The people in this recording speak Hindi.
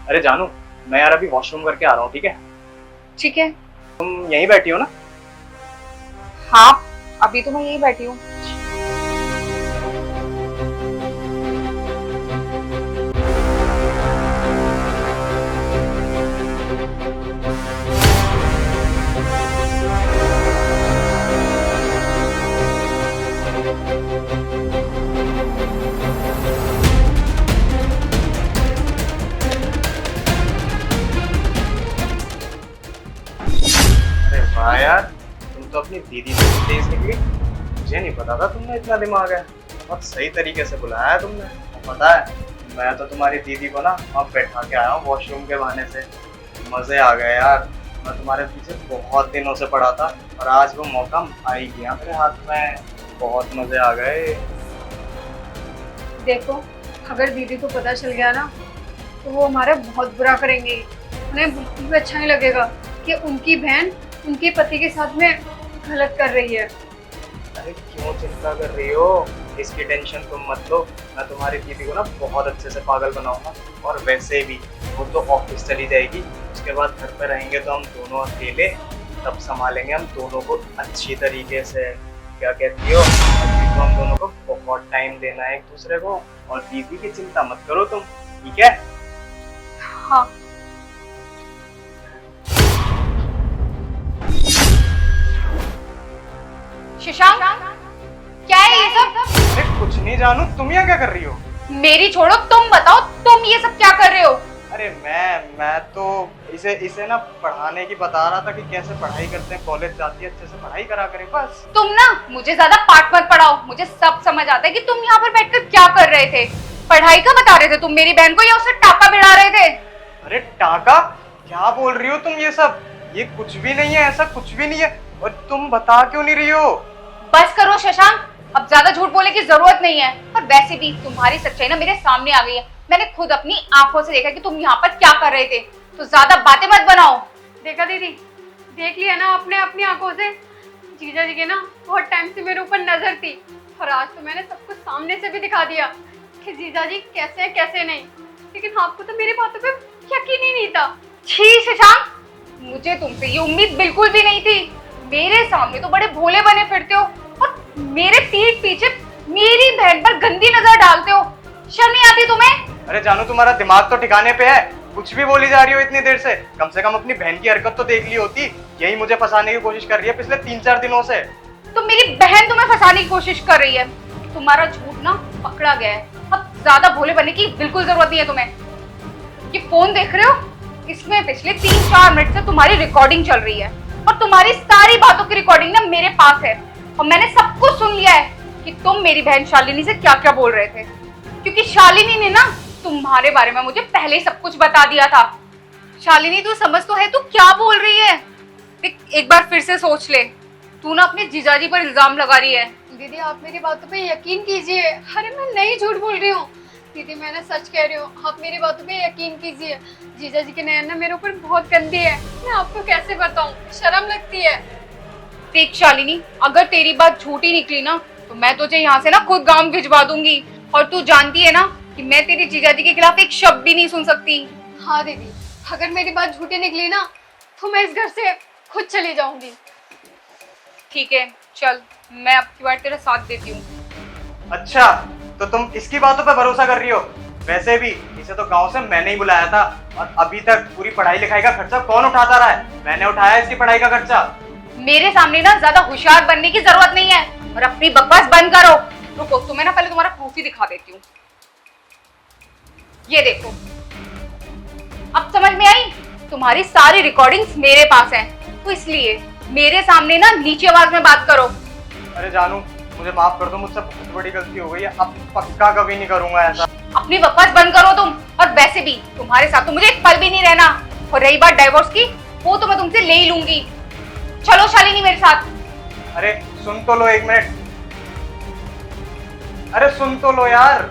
अरे जानू, मैं यार अभी वॉशरूम करके आ रहा हूँ, ठीक है? ठीक है। तुम यहीं बैठी हो ना? हाँ, अभी तो मैं यही बैठी हूँ। अरे वाह यार, तुम तो अपनी दीदी से भी तेज निकली। मुझे नहीं पता था तुमने इतना दिमाग है। बहुत सही तरीके से बुलाया है तुमने। और पता है, मैं तो तुम्हारी दीदी को ना अब बैठा के आया हूँ वॉशरूम के बहाने से। मजे आ गए यार। मैं तुम्हारे पीछे बहुत दिनों से पड़ा था और आज वो मौका आ ही गया मेरे हाथ में। बहुत मजे आ गए। देखो, अगर दीदी को पता चल गया ना तो वो हमारा बहुत बुरा करेंगे। उन्हें बिल्कुल भी अच्छा नहीं लगेगा कि उनकी बहन उनके पति के साथ में गलत कर रही है। अरे क्यों चिंता कर रही हो? इसकी टेंशन तुम मत लो। मैं तुम्हारी दीदी को ना बहुत अच्छे से पागल बनाऊंगा। और वैसे भी वो तो ऑफिस चली जाएगी, उसके बाद घर पे रहेंगे तो हम दोनों अकेले। तब संभालेंगे हम दोनों को अच्छी तरीके से। क्या कहती हो? अभी तो हम दोनों को बहुत टाइम देना है एक दूसरे को। और दीदी की चिंता मत करो तुम, ठीक है? हाँ। शशांक, क्या है ये सब? अरे कुछ नहीं जानू, तुम यहाँ क्या कर रही हो? मेरी छोड़ो, तुम बताओ, तुम ये सब क्या कर रहे हो? अरे मैं तो इसे ना पढ़ाने की बता रहा था कि कैसे पढ़ाई करते हैं। कॉलेज जाती है, अच्छे से पढ़ाई करा करें बस। तुम ना मुझे ज्यादा पाठ मत पढ़ाओ। मुझे सब समझ आता है कि तुम यहाँ पर बैठकर क्या कर रहे थे। पढ़ाई का बता रहे थे तुम मेरी बहन को या उससे टाका भिड़ा रहे थे? अरे टाका? क्या बोल रही हो तुम ये सब? ये कुछ भी नहीं है, ऐसा कुछ भी नहीं है। और तुम बता क्यों नहीं रही हो? बस करो शशांक, अब ज्यादा झूठ बोलने की जरूरत नहीं है। और वैसे भी तुम्हारी सच्चाई ना मेरे सामने आ गई है। मैंने खुद अपनी आंखों से देखा कि तुम यहाँ पर क्या कर रहे थे। तो ज्यादा बातें मत बनाओ। देखा दीदी, देख लिया ना आपने अपनी आंखों से। जीजा जी के ना बहुत टाइम से मेरे ऊपर नजर थी और आज तो मैंने सब कुछ सामने से भी दिखा दिया कि जीजा जी कैसे है कैसे नहीं। लेकिन आपको तो मेरी बातों पे यकीन ही नहीं था। छी शशांक, मुझे तुमसे ये उम्मीद बिल्कुल भी नहीं थी। मेरे सामने तो बड़े भोले बने फिरते हो और मेरे पीठ पीछे मेरी बहन पर गंदी नजर डालते हो। शर्म नहीं आती तुम्हें? अरे जानू, तुम्हारा दिमाग तो ठिकाने पे है। कुछ भी बोली जा रही हो इतनी देर से। कम अपनी बहन की हरकत तो देख ली होती। यही मुझे फंसाने की कोशिश कर रही है पिछले 3-4 दिनों से। तो मेरी बहन तुम्हें फंसाने की कोशिश कर रही है। तुम्हारा झूठ ना पकड़ा गया है। अब ज्यादा भोले बनने की बिल्कुल जरूरत नहीं है तुम्हें। ये फोन देख रहे हो? इसमें पिछले 3-4 मिनट से तुम्हारी रिकॉर्डिंग चल रही है और तुम्हारी सारी बातों की रिकॉर्डिंग ना मेरे पास है। और मैंने सब कुछ सुन लिया है कि तुम मेरी बहन शालिनी से क्या क्या बोल रहे थे। क्योंकि शालिनी ने ना तुम्हारे बारे में मुझे पहले ही सब कुछ बता दिया था। शालिनी, तू समझ तो है तू क्या बोल रही है? एक बार फिर से सोच ले। तू ना अपने जीजाजी पर इल्जाम लगा रही है। दीदी, आप मेरी बातों पे यकीन कीजिए। अरे मैं नहीं झूठ बोल रही हूँ दीदी, मैंने सच कह रही हूँ। आप मेरी बातों पे यकीन कीजिए। जीजाजी की नयन ना मेरे ऊपर बहुत गंदी है। मैं आपको कैसे बताऊँ, शर्म लगती है। देख शालिनी, अगर तेरी बात झूठी निकली ना तो मैं तुझे यहाँ से ना खुद गांव भिजवा दूंगी। और तू जानती है ना कि मैं तेरी जीजाजी के खिलाफ एक शब्द भी नहीं सुन सकती। हाँ दीदी, अगर मेरी बात झूठी निकली ना तो मैं इस घर से खुद चली जाऊंगी। ठीक है, चल, मैं अब की बार तेरा साथ देती हूँ। अच्छा, तो तुम इसकी बातों पे भरोसा कर रही हो? वैसे भी इसे तो गांव से मैंने ही बुलाया था। और अभी तक पूरी पढ़ाई लिखाई का खर्चा कौन उठाता रहा है? मैंने उठाया इसकी पढ़ाई का खर्चा। मेरे सामने ना ज्यादा होशियार बनने की जरूरत नहीं है और अपनी बकवास बंद करो। रुको, तुम्हें ना पहले तुम्हारा प्रूफ ही दिखा देती हूँ। ये देखो, अब समझ में आई? तुम्हारी सारी रिकॉर्डिंग्स मेरे पास हैं, तो इसलिए मेरे सामने ना नीची आवाज में बात करो। अरे जानू, मुझे माफ कर दो, मुझसे बहुत बड़ी गलती हो गई है। अब पक्का कभी नहीं करूंगा ऐसा। अपनी बकवास बंद करो तुम। और वैसे भी तुम्हारे साथ तो मुझे एक पल भी नहीं रहना। और रही बात डाइवोर्स की, वो तो मैं तुमसे ले ही लूंगी। चलो शालिनी मेरे साथ। अरे सुन तो लो, 1 मिनट। अरे सुन तो लो यार।